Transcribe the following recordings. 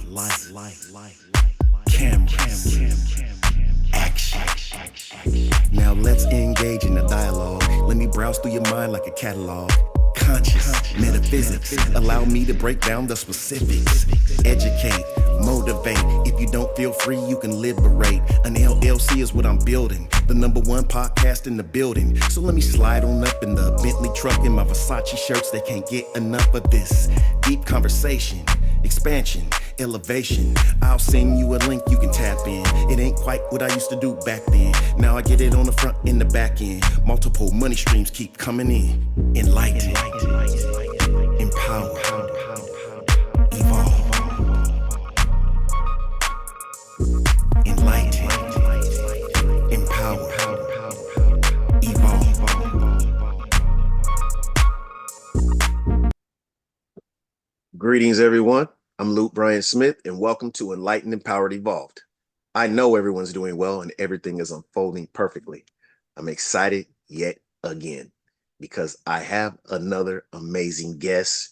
lights, cameras, action. Now let's engage in the dialogue. Let me browse through your mind like a catalog. Conscious metaphysics, allow me to break down the specifics. Educate, motivate. If you don't feel free, you can liberate. An LLC is what I'm building, the #1 podcast in the building. So let me slide on up in the Bentley truck in my Versace shirts. They can't get enough of this deep conversation, expansion, elevation. I'll send you a link you can tap in. It ain't quite what I used to do back then. Now I get it on the front and the back end. Multiple money streams keep coming in. Enlighten, empower, evolve. Enlighten, empower, evolve. Greetings, everyone. I'm Luke Bryan Smith, and welcome to Enlightened, Empowered, Evolved. I know everyone's doing well and everything is unfolding perfectly. I'm excited yet again because I have another amazing guest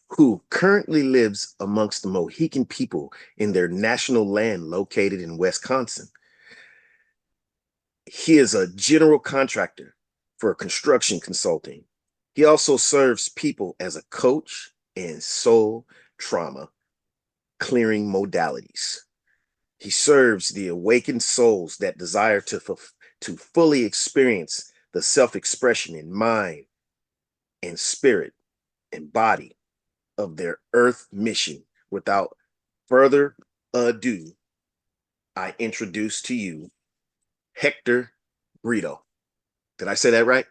who currently lives amongst the Mohican people in their national land located in Wisconsin. He is a general contractor for construction consulting. He also serves people as a coach and soul trauma clearing modalities. He serves the awakened souls that desire to fully experience the self-expression in mind and spirit and body of their earth mission. Without further ado, I introduce to you Hector Brito. Did I say that right?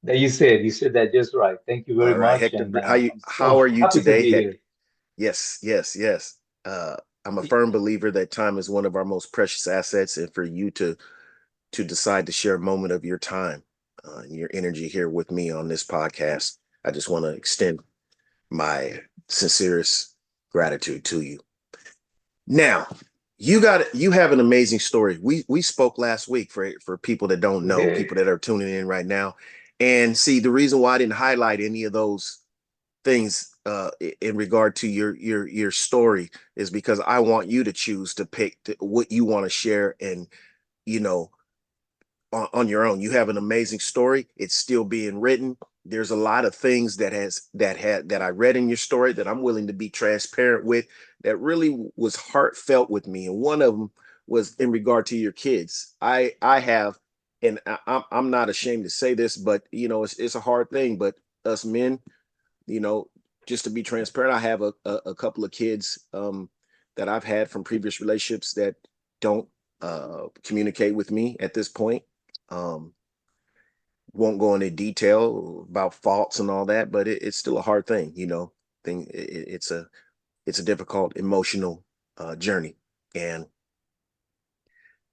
That you said that just right. Thank you very All right, much. Hector. And How are you happy to today, be Hector? here. Yes. I'm a firm believer that time is one of our most precious assets, and for you to decide to share a moment of your time and your energy here with me on this podcast, I just want to extend my sincerest gratitude to you. Now, you have an amazing story. We spoke last week for people that don't know, people that are tuning in right now. And see, the reason why I didn't highlight any of those things in regard to your story is because I want you to choose to pick what you want to share, and on your own. You have an amazing story. It's still being written. There's a lot of things that I read in your story that I'm willing to be transparent with, that really was heartfelt with me. And one of them was in regard to your kids. I have, and I'm not ashamed to say this, but it's a hard thing. But us men, just to be transparent, I have a couple of kids that I've had from previous relationships that don't communicate with me at this point. Won't go into detail about faults and all that, but it's still a hard thing, it's a difficult emotional journey, and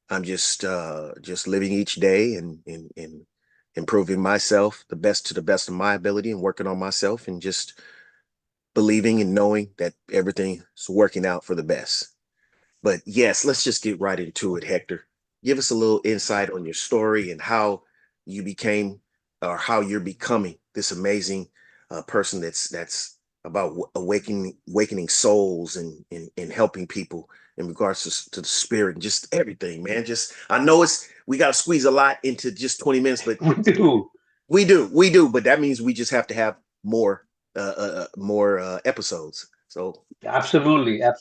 I'm just living each day and improving myself to the best of my ability, and working on myself, and just believing and knowing that everything is working out for the best. But yes, let's just get right into it, Hector. Give us a little insight on your story and how you became, or how you're becoming, this amazing person that's about awakening souls and helping people in regards to the spirit and just everything, man. Just, I know we got to squeeze a lot into just 20 minutes, but we do. But that means we just have to have more episodes. So Absolutely. yeah.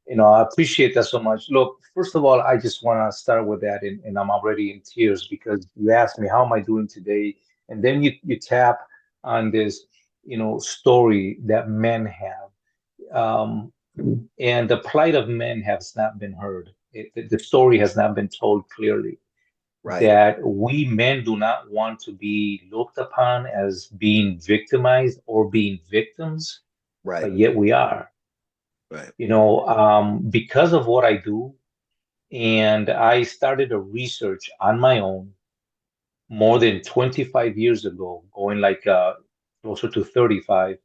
And I appreciate that so much. Look, first of all, I just want to start with that, and I'm already in tears because you asked me how am I doing today, and then you tap on this, story that men have, and the plight of men has not been heard. The story has not been told clearly. Right. That we men do not want to be looked upon as being victimized or being victims, Right. but yet we are. Right. Because of what I do, and I started a research on my own more than 25 years ago, going like closer to 35,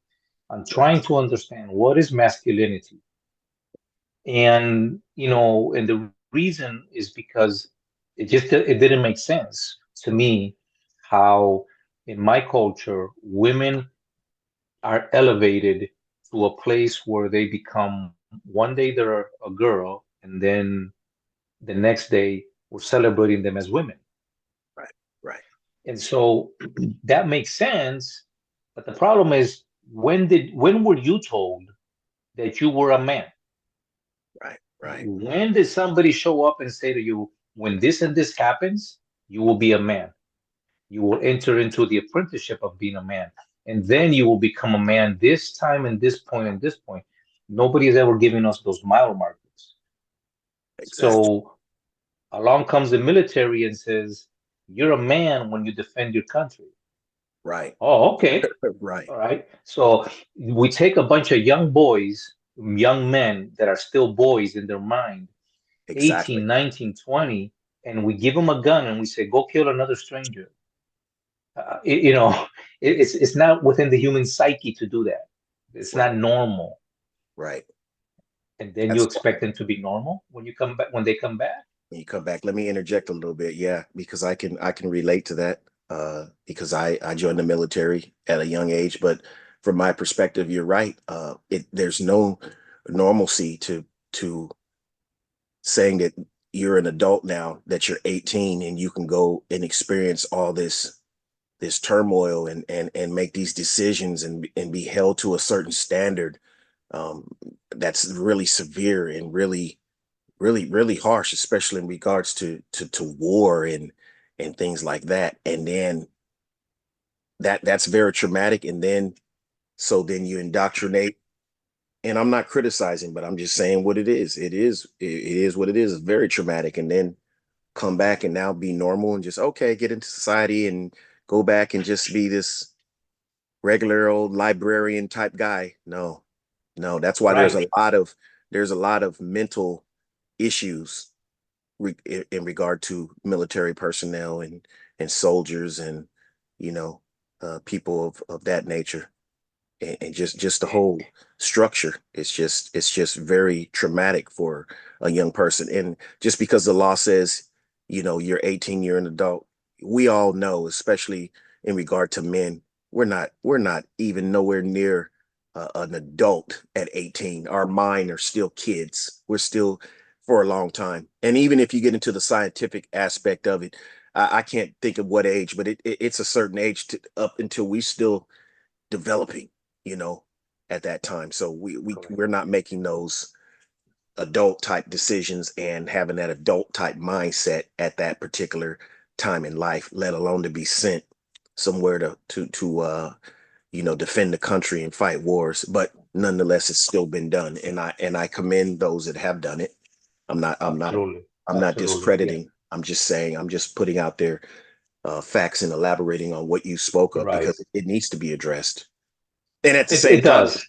on Right. trying to understand what is masculinity. And the reason is because it didn't make sense to me how in my culture women are elevated to a place where they become, one day they're a girl, and then the next day we're celebrating them as women. Right. Right. And so that makes sense. But the problem is, when were you told that you were a man? Right. Right. When did somebody show up and say to you, when this and this happens, you will be a man? You will enter into the apprenticeship of being a man. And then you will become a man this time and this point and this point. Nobody has ever given us those mile markers. Exactly. So along comes the military and says, you're a man when you defend your country. Right. Oh, okay. Right. All right. So we take a bunch of young boys, young men that are still boys in their mind, Exactly. 18, 19, 20, and we give them a gun and we say, go kill another stranger. You know, it's not within the human psyche to do that. It's Right. not normal. Right. And then you That's expect them to be normal when you come back, when they come back. when you come back. Let me interject a little bit. Yeah, because I can relate to that. Because I joined the military at a young age, but from my perspective, you're right. There's no normalcy to saying that you're an adult now, that you're 18 and you can go and experience all this turmoil and make these decisions and be held to a certain standard, um, that's really severe and really harsh, especially in regards to war and things like that. And then that's very traumatic. And then then you indoctrinate. And I'm not criticizing, but I'm just saying what it is. It is what it is. It's very traumatic. And then come back and now be normal and just okay, get into society and go back and just be this regular old librarian type guy. No, no, that's why Right. there's a lot of mental issues in regard to military personnel and soldiers and you know people of that nature, and just the whole structure. It's just very traumatic for a young person. And just because the law says you're 18, you're an adult, we all know, especially in regard to men, we're not even nowhere near an adult at 18. Our mind are still kids. We're still for a long time. And even if you get into the scientific aspect of it, I can't think of what age, but it's a certain age up until we still developing, you know, at that time. So Correct. we're not making those adult type decisions and having that adult type mindset at that particular time in life, let alone to be sent somewhere to defend the country and fight wars. But nonetheless, it's still been done, and I commend those that have done it. I'm not I'm not Absolutely. I'm not Absolutely. Yeah. discrediting. I'm just saying, I'm just putting out there facts and elaborating on what you spoke of, Right. because it needs to be addressed. And at the It same time, does.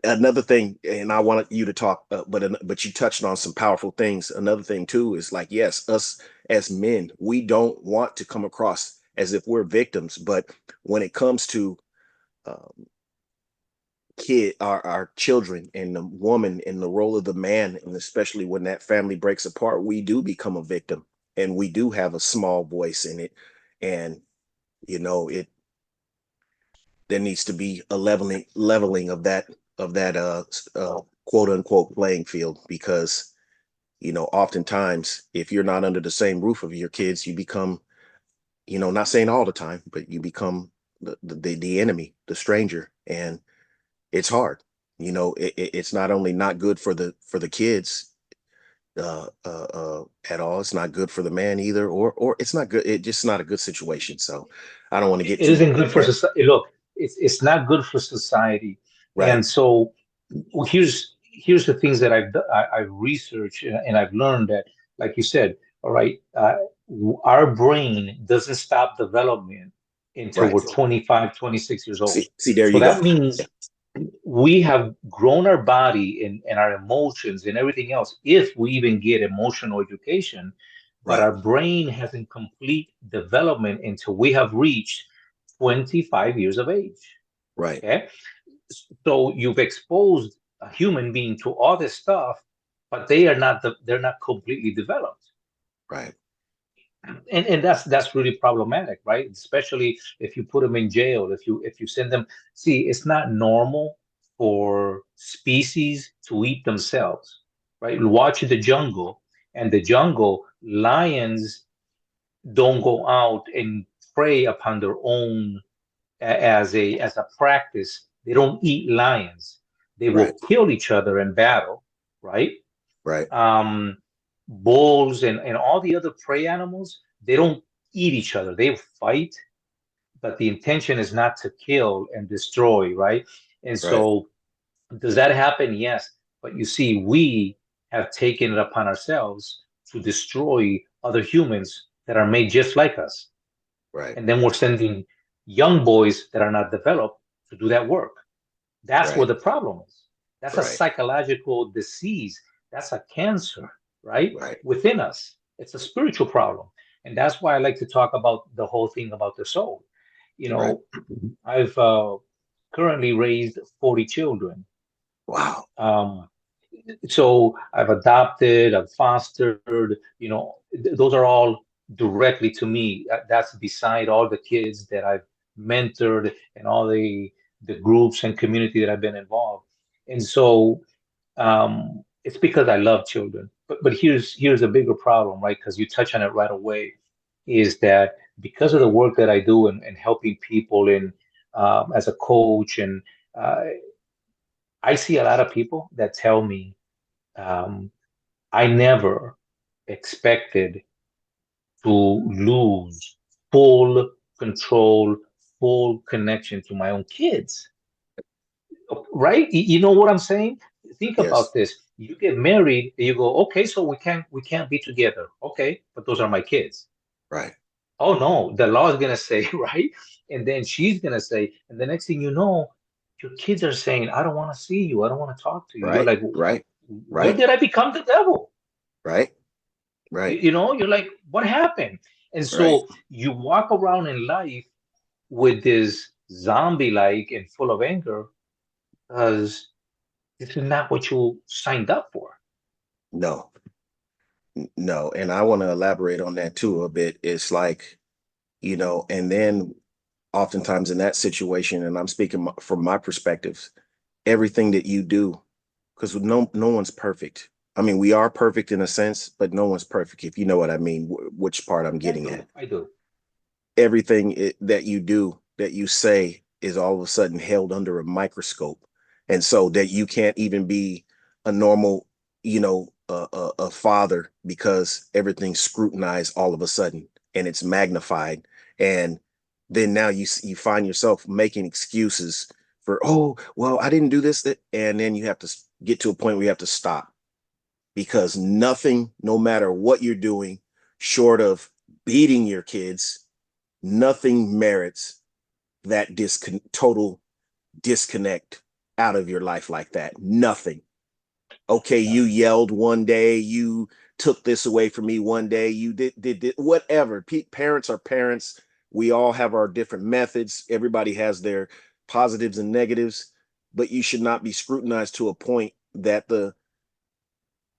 another thing, and I wanted you to talk, but you touched on some powerful things. Another thing too is like, yes, us as men, we don't want to come across as if we're victims, but when it comes to um, our children and the woman and the role of the man, and especially when that family breaks apart, we do become a victim, and we do have a small voice in it. And it there needs to be a leveling of that quote unquote playing field, because oftentimes if you're not under the same roof of your kids, you become, not saying all the time, but you become the enemy, the stranger. And it's hard. It's not only not good for the kids at all. It's not good for the man either, or it's not good. It's just not a good situation. So I don't want to get It too isn't much good in for that. society. Look, it's not good for society. Right. And so here's the things that I've researched and I've learned that, like you said, all right, our brain doesn't stop development until Right. we're 25, 26 years old. See, there So you go. that means we have grown our body and our emotions and everything else, if we even get emotional education, but Right. our brain hasn't complete development until we have reached 25 years of age. Right. Okay. So you've exposed a human being to all this stuff, but they're not completely developed. Right. And that's really problematic, right? Especially if you put them in jail, if you send them. See, it's not normal for species to eat themselves, right? Watch the jungle, and the jungle, lions don't go out and prey upon their own as a practice. They don't eat lions. They Right. will kill each other in battle, right? Right. Um, Bulls and all the other prey animals, they don't eat each other. They fight, but the intention is not to kill and destroy, right? And Right. so, does that happen? Yes. But you see, we have taken it upon ourselves to destroy other humans that are made just like us. Right. And then we're sending young boys that are not developed to do that work. That's where Right. the problem is. That's a Right. psychological disease. That's a cancer, right? Right. Within us. It's a spiritual problem. And that's why I like to talk about the whole thing about the soul. You Right. know, I've currently raised 40 children. Wow. Um, so I've adopted, I've fostered, those are all directly to me. That's beside all the kids that I've mentored and all the groups and community that I've been involved. And so it's because I love children. But here's a bigger problem, right? Because you touch on it right away, is that because of the work that I do and helping people in as a coach, and uh, I see a lot of people that tell me, um, I never expected to lose full control, full connection to my own kids. Right? You know what I'm saying? Think Yes. about this. You get married, you go, okay, so we can't be together. Okay, but those are my kids. Right. Oh no, the law is gonna say, right? And then she's gonna say, and the next thing you know, your kids are saying, I don't want to see you, I don't want to talk to you. You're Right. like, Right. when Right. did I become the devil? Right. You, Right. you know, you're like, what happened? And Right. so you walk around in life with this zombie-like and full of anger because this is not what you signed up for. No. No. And I want to elaborate on that too a bit. It's like, and then oftentimes in that situation, and I'm speaking from my perspectives, everything that you do, because no one's perfect. I mean, we are perfect in a sense, but no one's perfect, if you know what I mean, which part I'm I getting do. at. I do. Everything that you do, that you say, is all of a sudden held under a microscope. And so that you can't even be a normal, a father, because everything's scrutinized all of a sudden and it's magnified. And then now you find yourself making excuses for, oh, well, I didn't do this, that, and then you have to get to a point where you have to stop, because nothing, no matter what you're doing, short of beating your kids, nothing merits that total disconnect out of your life like that. Nothing. Okay, you Nothing. yelled one day, you took this away from me one day, you did whatever. Parents are parents. We all have our different methods. Everybody has their positives and negatives, but you should not be scrutinized to a point that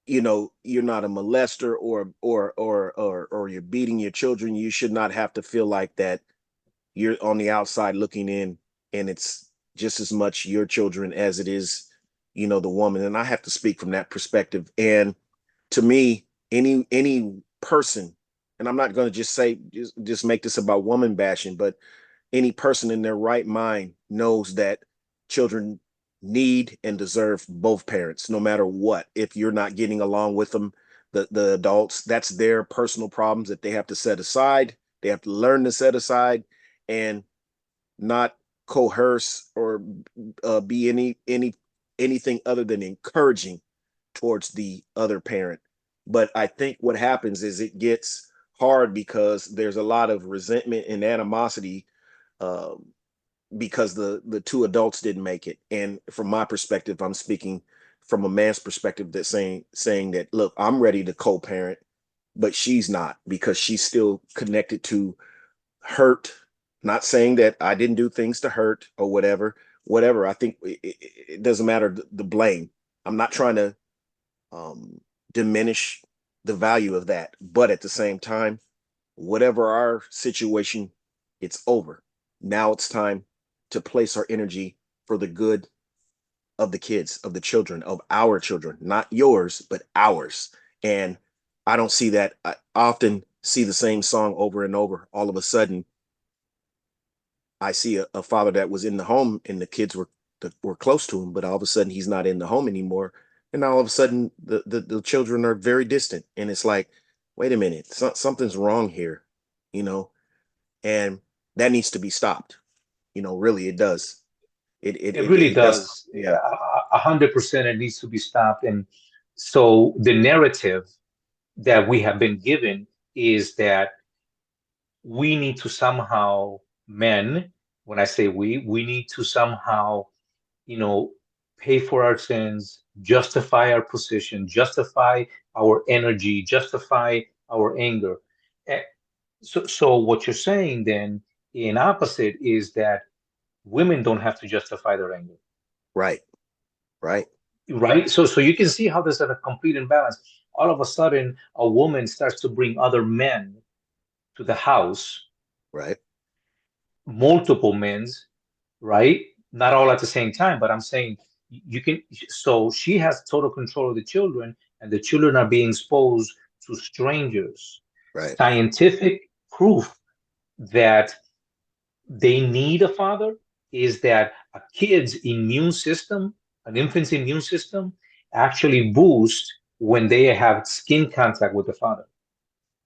you're not a molester, or you're beating your children. You should not have to feel like that you're on the outside looking in, and it's just as much your children as it is, the woman. And I have to speak from that perspective. And to me, any person, and I'm not going to just say, just make this about woman bashing, but any person in their right mind knows that children need and deserve both parents, no matter what. If you're not getting along with them, the adults, that's their personal problems that they have to set aside. They have to learn to set aside and not coerce or be anything other than encouraging towards the other parent. But I think what happens is it gets hard because there's a lot of resentment and animosity, um, because the two adults didn't make it. And from my perspective, I'm speaking from a man's perspective, that saying that, look, I'm ready to co-parent, but she's not, because she's still connected to hurt. Not saying that I didn't do things to hurt or whatever. I think it doesn't matter the blame. I'm not trying to um, diminish the value of that, but at the same time, whatever our situation, it's over. Now it's time to place our energy for the good of the kids, of the children, of our children, not yours, but ours. And I don't see that. I often see the same song over and over. All of a sudden, I see a father that was in the home and the kids were close to him, but all of a sudden he's not in the home anymore. And all of a sudden the children are very distant. And it's like, wait a minute, something's wrong here, you know, and that needs to be stopped. Really it does. It really It does. does. Yeah. 100% it needs to be stopped. And so the narrative that we have been given is that we need to somehow, men, when I say we need to somehow, you know, pay for our sins, justify our position, justify our energy, justify our anger. Eh, So what you're saying then, in opposite, is that women don't have to justify their anger, Right. Right. right? So you can see how there's a complete imbalance. All of a sudden, a woman starts to bring other men to the house, Right. multiple men's, right? Not all at the same time, but I'm saying you can. So she has total control of the children, and the children are being exposed to strangers. Right. Scientific proof that they need a father is that a kid's immune system, an infant's immune system, actually boosts when they have skin contact with the father.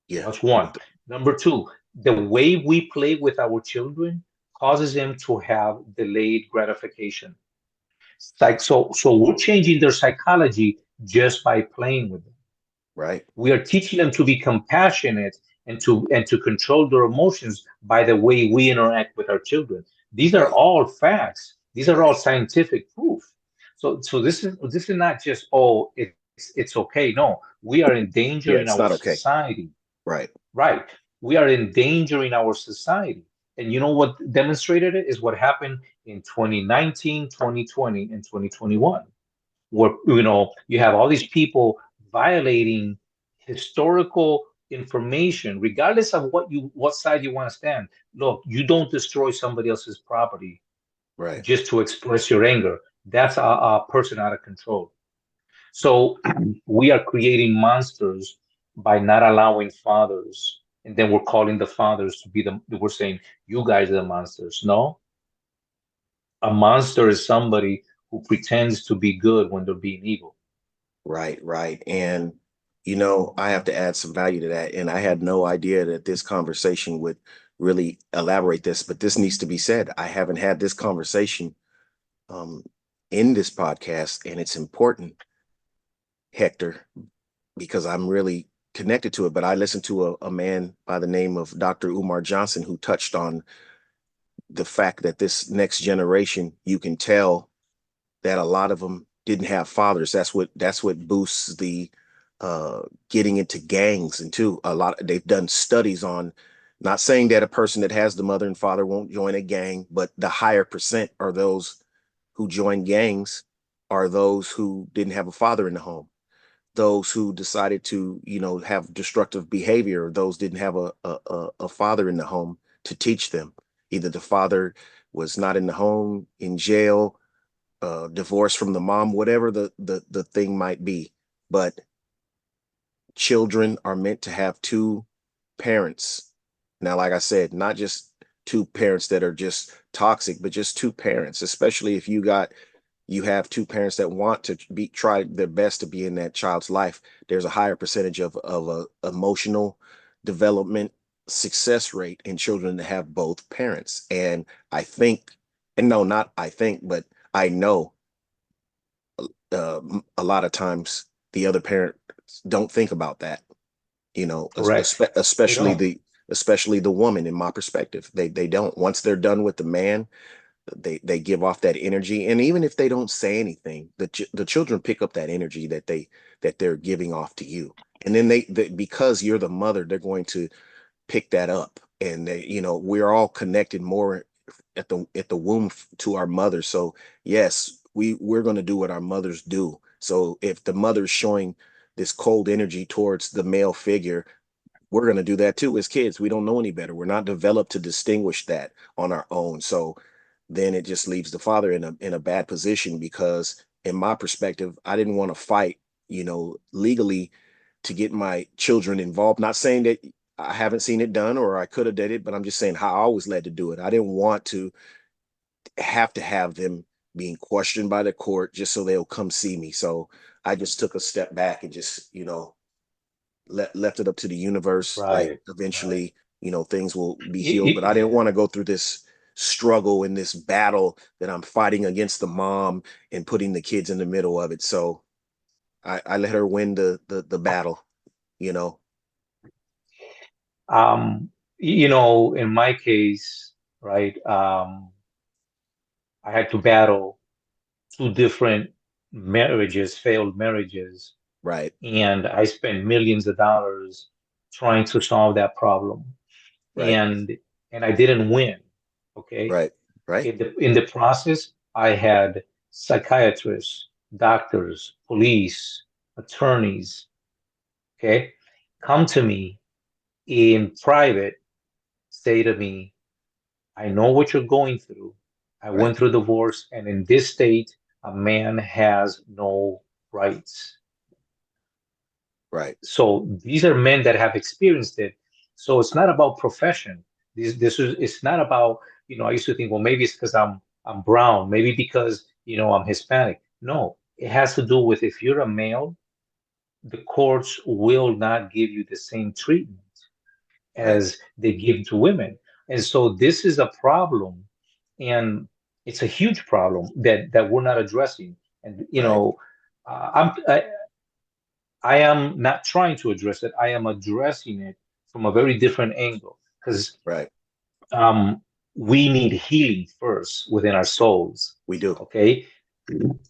Yeah. That's one. Number two, the way we play with our children causes them to have delayed gratification. So we're changing their psychology just by playing with them. Right. We are teaching them to be compassionate and to control their emotions by the way we interact with our children. These are Right. all facts. These are all Right. scientific proof. So this is not just, oh, it's okay. No, we are endangering Yeah, our it's not okay. society. Right. Right. We are endangering our society. And you know what demonstrated it is what happened in 2019, 2020, and 2021, where you have all these people violating historical information, regardless of what side you want to stand. Look, you don't destroy somebody else's property Right. just to express your anger. That's a person out of control. So we are creating monsters by not allowing fathers, and then we're calling the fathers to be we're saying, you guys are the monsters. No, a monster is somebody who pretends to be good when they're being evil. Right. Right. And I have to add some value to that. And I had no idea that this conversation would really elaborate this, but this needs to be said. I haven't had this conversation um in this podcast, and it's important, Hector, because I'm really connected to it. But I listened to a man by the name of Dr. Umar Johnson, who touched on the fact that this next generation, you can tell that a lot of them didn't have fathers. That's what boosts the getting into gangs. And too, a lot they've done studies on, not saying that a person that has the mother and father won't join a gang, but the higher percent are those who join gangs are those who didn't have a father in the home, those who decided to have destructive behavior, those didn't have a father in the home to teach them. Either the father was not in the home, in jail, divorce from the mom, whatever the thing might be. But children are meant to have two parents. Now, like I said, not just two parents that are just toxic, but just two parents, especially if you have two parents that want to try their best to be in that child's life. There's a higher percentage of a emotional development success rate in children that have both parents. And I think, and no, not I think, but I know a lot of times the other parents don't think about that, Correct. They especially don't. the woman. In my perspective, they don't. Once they're done with the man, they give off that energy, and even if they don't say anything, the children pick up that energy that they're giving off to you. And then because you're the mother, they're going to pick that up. And we're all connected more at the womb to our mother. So yes, we're going to do what our mothers do. So if the mother's showing this cold energy towards the male figure, we're going to do that too. As kids, we don't know any better. We're not developed to distinguish that on our own. So then it just leaves the father in a bad position, because in my perspective, I didn't want to fight, legally to get my children involved. Not saying that I haven't seen it done or I could have did it, but I'm just saying how I always led to do it. I didn't want to have them being questioned by the court just so they'll come see me. So I just took a step back and just, left it up to the universe. Like Right, right. eventually, things will be Y- healed. But I y- didn't want to go through this struggle and this battle that I'm fighting against the mom and putting the kids in the middle of it. So I let her win the battle, you know. in my case, right, I had to battle two different marriages, failed marriages, Right, and I spent millions of dollars trying to solve that problem. right, And I didn't win. Okay. right, right, In the process, I had psychiatrists, doctors, police, attorneys, okay, come to me in private, say to me, I know what you're going through. I right, went through divorce, and in this state, a man has no rights. right, So these are men that have experienced it. So it's not about profession. It's not about, I used to think, well, maybe it's because I'm brown, maybe because, I'm Hispanic. No, it has to do with if you're a male, the courts will not give you the same treatment right, as they give to women. And so this is a problem, and it's a huge problem that we're not addressing. And right, I am not trying to address it. I am addressing it from a very different angle because right. um, we need healing first within our souls. We do. Okay,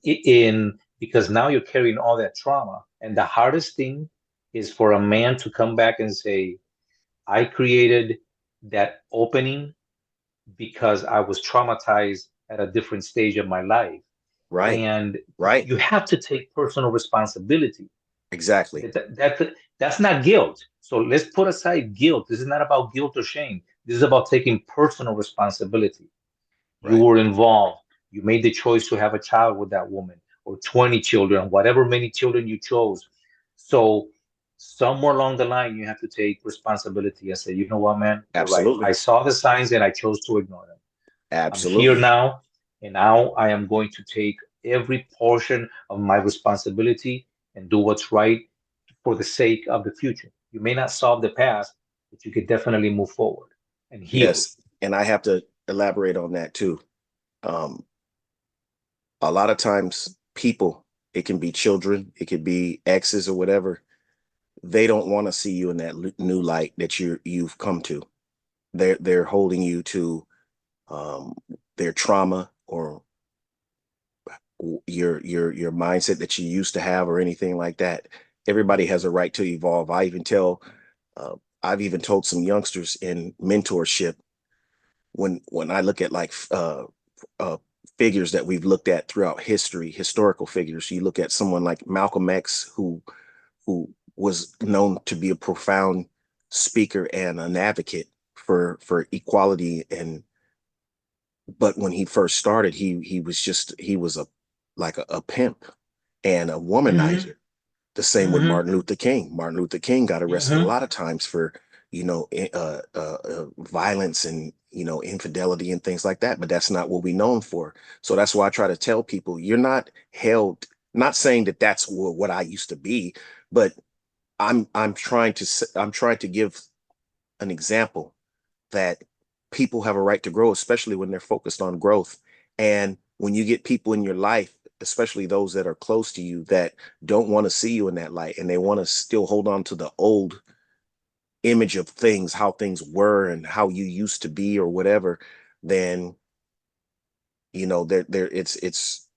in because now you're carrying all that trauma, and the hardest thing is for a man to come back and say, "I created that opening because I was traumatized at a different stage of my life," Right, and right. you have to take personal responsibility. Exactly. That's not guilt. So let's put aside guilt. This is not about guilt or shame. This is about taking personal responsibility. You Right. were involved. You made the choice to have a child with that woman or 20 children, whatever many children you chose. So somewhere along the line, you have to take responsibility and say, you know what, man, you're right. Absolutely. I saw the signs and I chose to ignore them. I'm here Absolutely. now, and now I am going to take every portion of my responsibility and do what's right for the sake of the future. You may not solve the past, but you could definitely move forward and heal. Yes. And I have to elaborate on that too. Um, a lot of times people, it can be children, it could be exes or whatever, they don't want to see you in that new light that you've come to. They're holding you to um, their trauma or your mindset that you used to have or anything like that. Everybody has a right to evolve. Uh, I've even told some youngsters in mentorship, when I look at like uh, figures that we've looked at throughout history, historical figures. You look at someone like Malcolm X, who was known to be a profound speaker and an advocate for equality, and but when he first started, he was a like a pimp and a Hmm. womanizer. The same with Hmm. Martin Luther King. Martin Luther King got arrested a Hmm. lot of times for, violence and, infidelity and things like that. But that's not what we're known for. So that's why I try to tell people, you're not held, not saying that that's what I used to be, but I'm trying to give an example that people have a right to grow, especially when they're focused on growth. And when you get people in your life, especially those that are close to you, that don't want to see you in that light and they want to still hold on to the old image of things, how things were and how you used to be or whatever, then there it's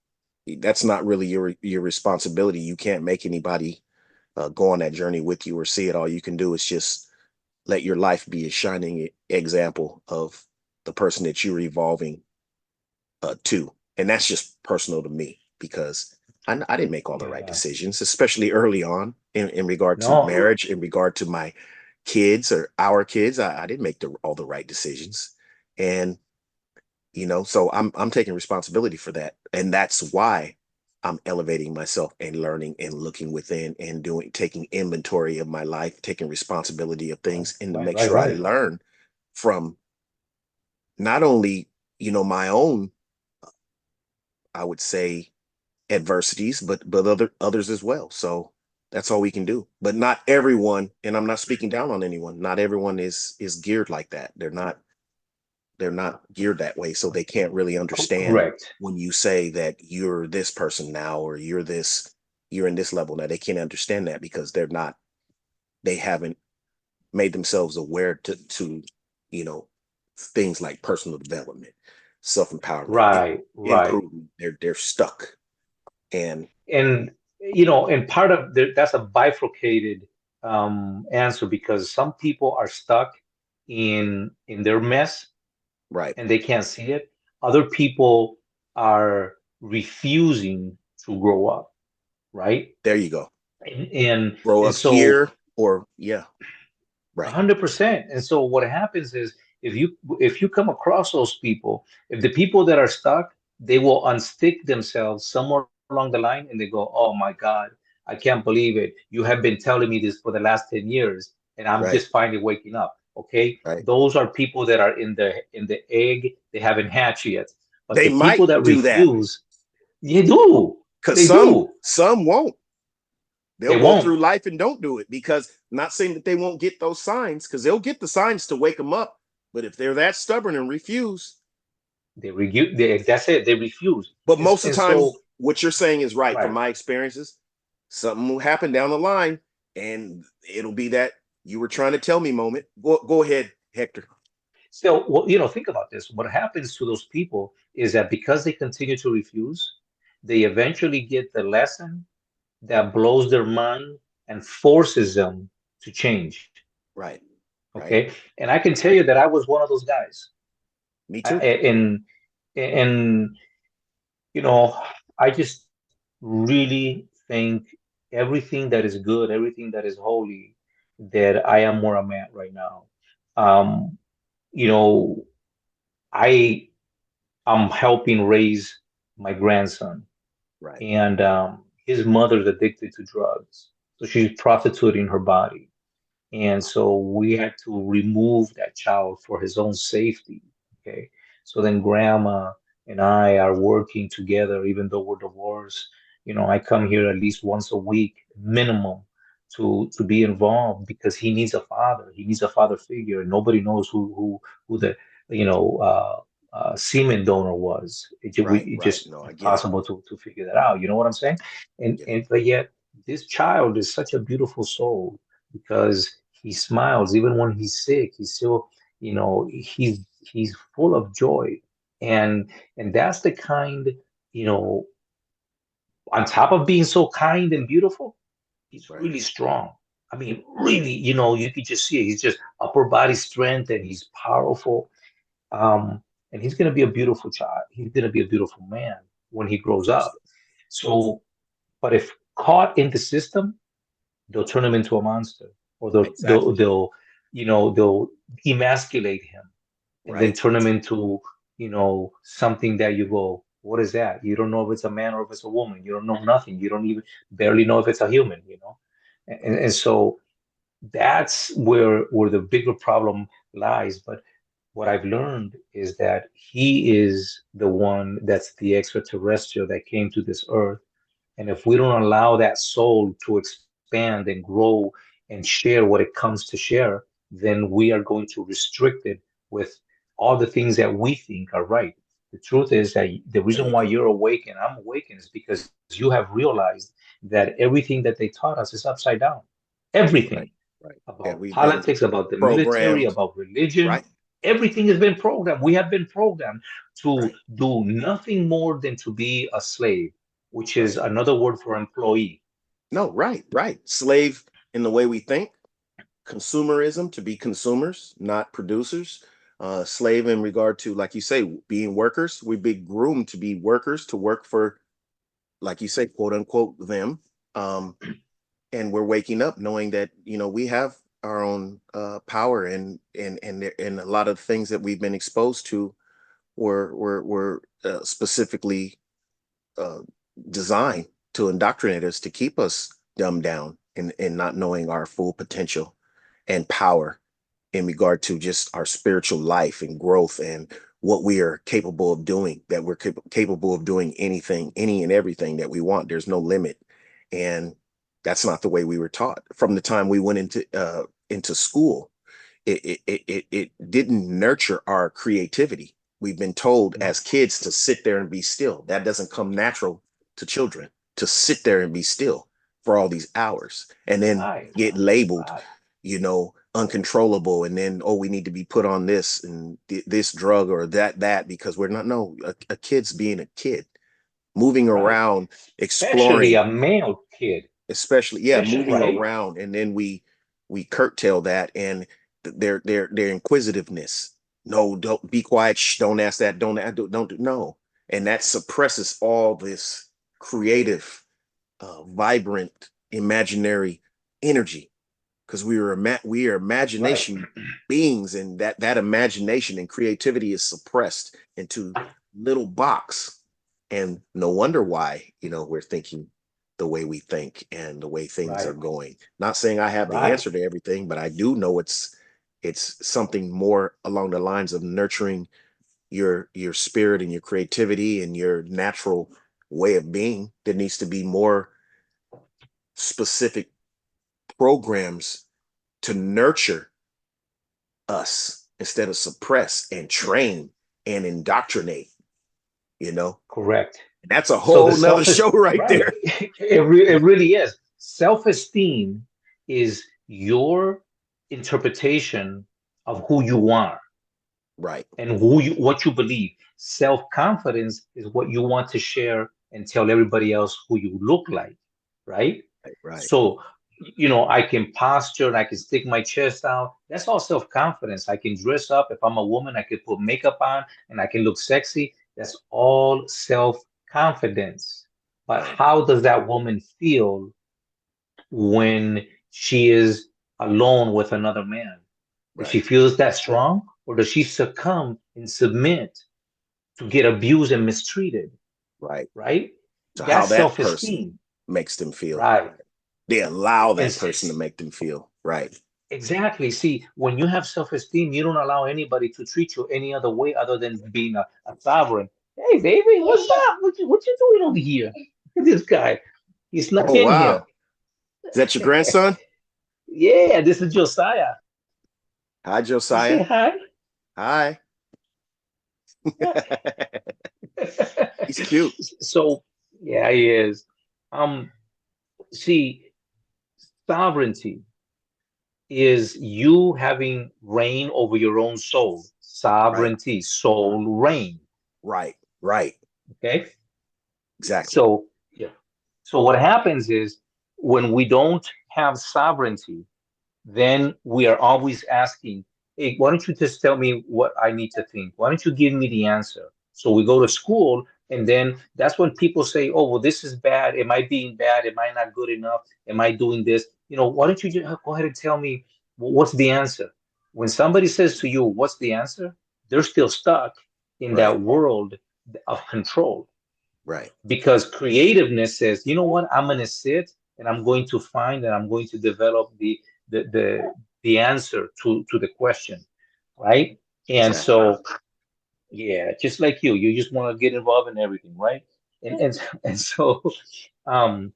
that's not really your responsibility. You can't make anybody go on that journey with you or see it. All you can do is just let your life be a shining example of the person that you're evolving to. And that's just personal to me, because I didn't make all the right Yeah. decisions, especially early on in regard to No. marriage, in regard to my kids or our kids. I didn't make all the right decisions. And, So I'm taking responsibility for that. And that's why I'm elevating myself and learning and looking within and taking inventory of my life, taking responsibility of Right, things, and to right, make right, sure I right. learn from not only, my own, I would say, adversities, but others as well. So that's all we can do. But not everyone, and I'm not speaking down on anyone, not everyone is geared like that. They're not geared that way, so they can't really understand Correct. when you say that you're this person now, or you're in this level now. They can't understand that because they haven't made themselves aware to you know things like personal development, self-empowerment, and Right, right. improvement. They're stuck. And And and part of that's a bifurcated answer, because some people are stuck in their mess right, and they can't see it. Other people are refusing to grow up, right? there you go. And and, Grow and up so here, or yeah, right, 100%. And so what happens is, if you come across those people, if the people that are stuck, they will unstick themselves somewhere along the line and they go, "Oh my God, I can't believe it. You have been telling me this for the last 10 years and I'm right, just finally waking up." Okay? right. Those are people that are in the egg, they haven't hatched yet. But They the people might that do that refuse, you do. because They some do. some won't. They'll They go won't. through life and don't do it, because I'm not saying that they won't get those signs, because they'll get the signs to wake them up. But if they're that stubborn and refuse, That's it. They refuse. but And, most of and the time, so, what you're saying is right from right. my experiences. Something will happen down the line, and it'll be that you were trying to tell me moment. Go ahead, Hector. So, well, think about this. What happens to those people is that because they continue to refuse, they eventually get the lesson that blows their mind and forces them to change. Right, right. Okay. And I can tell you that I was one of those guys. Me I, too. and, you know, I just really think everything that is good, everything that is holy, that I am where I'm at right now. Um, you know, I I'm helping raise my grandson, Right, and his mother's addicted to drugs, so she's prostituting her body. And so we had to remove that child for his own safety. Okay. So then grandma and I are working together, even though we're divorced. I come here at least once a week, minimum, to be involved because he needs a father. He needs a father figure. Nobody knows who the semen donor was. right, It's right. just No, I get it. impossible to figure that out. You know what I'm saying? I And get it. and but yet this child is such a beautiful soul because he smiles even when he's sick. He's still, he's full of joy, and that's the kind, you know, on top of being so kind and beautiful, he's Right, really strong. I mean, really, you could just see it. He's just upper body strength, and he's powerful. And he's gonna be a beautiful child. He's gonna be a beautiful man when he grows up. So, but if caught in the system, they'll turn him into a monster, or they'll they'll exactly. they'll they'll emasculate him and then Right, turn him into something that you go, what is that? You don't know if it's a man or if it's a woman. You don't know nothing. You don't even barely know if it's a human. And right, so that's where the bigger problem lies. But what I've learned is that he is the one that's the extraterrestrial that came to this earth, and if we don't allow that soul to expand and grow and share what it comes to share, then we are going to restrict it with all the things that we think are right. The truth is that the there reason you why go. you're awake and I'm awakened is because you have realized that everything that they taught us is upside down. Right, Everything right. Yeah, about we've been politics, about the military, programmed. about religion, Right, everything has been programmed. We have been programmed to right, do nothing more than to be a slave, which is right. another word for employee. No, right, right. Slave in the way we think, consumerism, to be consumers, not producers. Slave in regard to, like you say, being workers. We've been groomed to be workers, to work for, like you say, quote unquote, them. Um, and we're waking up knowing that we have our own power, and a lot of things that we've been exposed to were specifically designed to indoctrinate us, to keep us dumbed down and not knowing our full potential and power in regard to just our spiritual life and growth and what we are capable of doing, that we're capable of doing anything, any and everything that we want. There's no limit. And that's not the way we were taught from the time we went into school. It didn't nurture our creativity. We've been told as kids to sit there and be still. That doesn't come natural to children, to sit there and be still for all these hours and then get labeled, uncontrollable. And then, oh, we need to be put on this and this drug or that, because we're not, no, a kid's being a kid, moving around, especially exploring, a male kid, especially moving around. And then we curtail that and their inquisitiveness. No, don't be quiet. Shh, don't ask that. Don't no. And that suppresses all this creative, vibrant, imaginary energy, because we are imagination beings, and that imagination and creativity is suppressed into little box. And no wonder why, we're thinking the way we think and the way things are going. Not saying I have the answer to everything, but I do know it's something more along the lines of nurturing your spirit and your creativity and your natural way of being. There needs to be more specific programs to nurture us instead of suppress and train and indoctrinate, Correct. And that's a whole nother show right there. It really is. Self-esteem is your interpretation of who you are. Right. And what you believe. Self-confidence is what you want to share and tell everybody else who you look like, right? Right. So, I can posture and I can stick my chest out. That's all self-confidence. I can dress up. If I'm a woman, I can put makeup on and I can look sexy. That's all self-confidence. But how does that woman feel when she is alone with another man? Does she feel that strong, or does she succumb and submit to get abused and mistreated? Right. So That's how that self-esteem person makes them feel. Right. They allow that person to make them feel. Right. Exactly. See, when you have self-esteem, you don't allow anybody to treat you any other way other than being a sovereign. Hey, baby, what's up? What you doing over here? This guy, he snuck in here. Is that your grandson? Yeah, this is Josiah. Hi, Josiah. Say hi. Hi. He's cute. So, yeah, he is. See, sovereignty is you having reign over your own soul. Sovereignty, soul reign. Right. Okay. Exactly. So, yeah. So what happens is when we don't have sovereignty, then we are always asking, hey, why don't you just tell me what I need to think? Why don't you give me the answer? So we go to school, and then that's when people say, oh, well, this is bad. Am I being bad? Am I not good enough? Am I doing this? Why don't you just go ahead and tell me what's the answer? When somebody says to you, what's the answer? They're still stuck in that world of control. Right. Because creativeness says, you know what, I'm going to sit and I'm going to find and I'm going to develop the answer to the question, right? And so, yeah, just like you just want to get involved in everything, right? And so, um,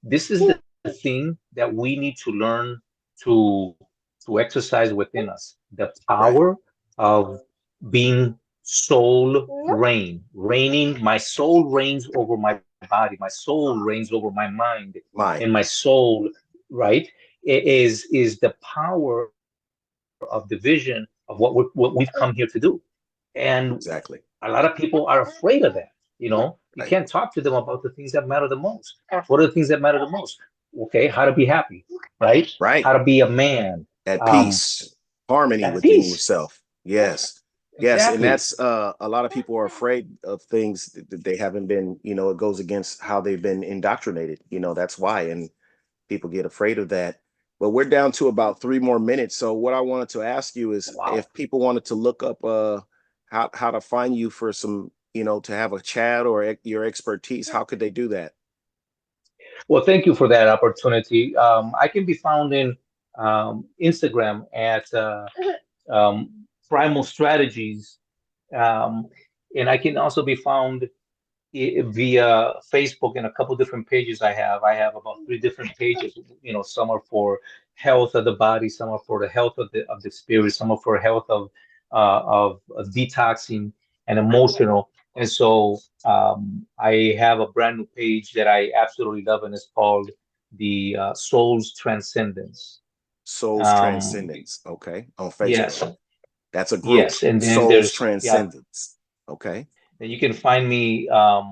this is the thing that we need to learn to exercise within us, the power of being soul reigning. My soul reigns over my body. My soul reigns over my mind. And my soul, right, is the power of the vision of what we've come here to do. And a lot of people are afraid of that. You can't talk to them about the things that matter the most. What are the things that matter the most? Okay, how to be happy, right? How to be a man at peace, harmony within yourself. Yes. Yes, and that's a lot of people are afraid of things that they haven't been, it goes against how they've been indoctrinated. That's why, and people get afraid of that. But we're down to about 3 more minutes. So what I wanted to ask you is if people wanted to look up how to find you for some, to have a chat or your expertise, how could they do that? Well, thank you for that opportunity. I can be found in Instagram at Primal Strategies, um, and I can also be found via Facebook in a couple different pages I have. I have about three different pages. Some are for health of the body, some are for the health of the spirit, some are for health of detoxing and emotional. And so I have a brand new page that I absolutely love, and it's called the Soul's Transcendence. Soul's Um, Transcendence. Okay. On Facebook. yes, That's a group. yes, and then Soul's there's yeah. Transcendence. Okay. And you can find me at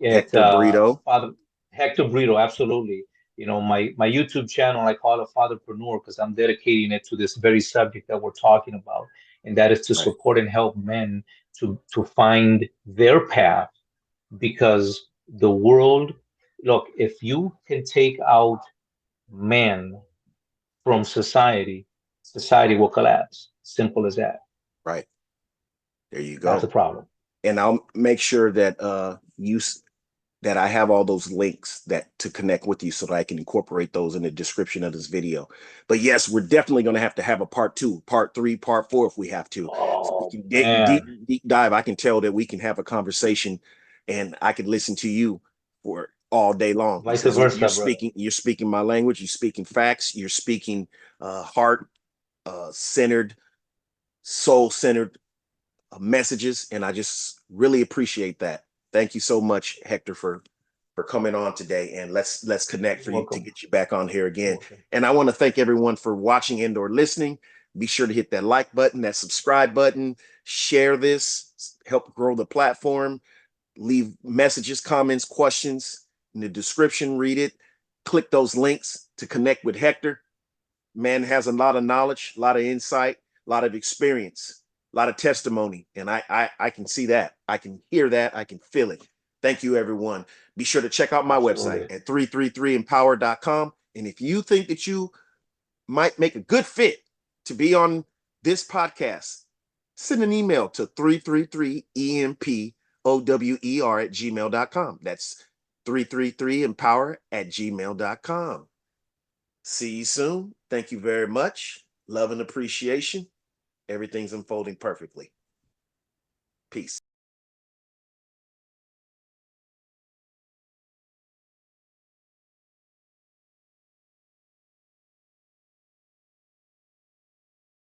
Hector Brito. Father Hector Brito, absolutely. My YouTube channel, I call it Fatherpreneur because I'm dedicating it to this very subject that we're talking about, and that is to Right. support and help men to find their path because the world, look, if you can take out man from society, society will collapse. Simple as that. Right. There you That's the go. problem. And I'll make sure that that I have all those links that to connect with you so that I can incorporate those in the description of this video. But yes, we're definitely going to have a part 2, part 3, part 4 if we have to. So we Oh can man. deep dive. I can tell that we can have a conversation and I could listen to you for all day long Vice because versa, brother. you're speaking my language, you're speaking facts, you're speaking heart centered, soul centered messages, and I just really appreciate that. Thank you so much, Hector, for coming on today, and let's connect You're for you to welcome. get you back on here You're again. welcome. And I want to thank everyone for watching and or listening. Be sure to hit that like button, that subscribe button, share this, help grow the platform, leave messages, comments, questions in the description, read it, click those links to connect with Hector. Man has a lot of knowledge, a lot of insight, a lot of experience, a lot of testimony. And I can see that. I can hear that. I can feel it. Thank you, everyone. Be sure to check out my website Absolutely. at 333empower.com. And if you think that you might make a good fit to be on this podcast, send an email to 333empower@gmail.com. That's 333empower@gmail.com. See you soon. Thank you very much. Love and appreciation. Everything's unfolding perfectly. Peace.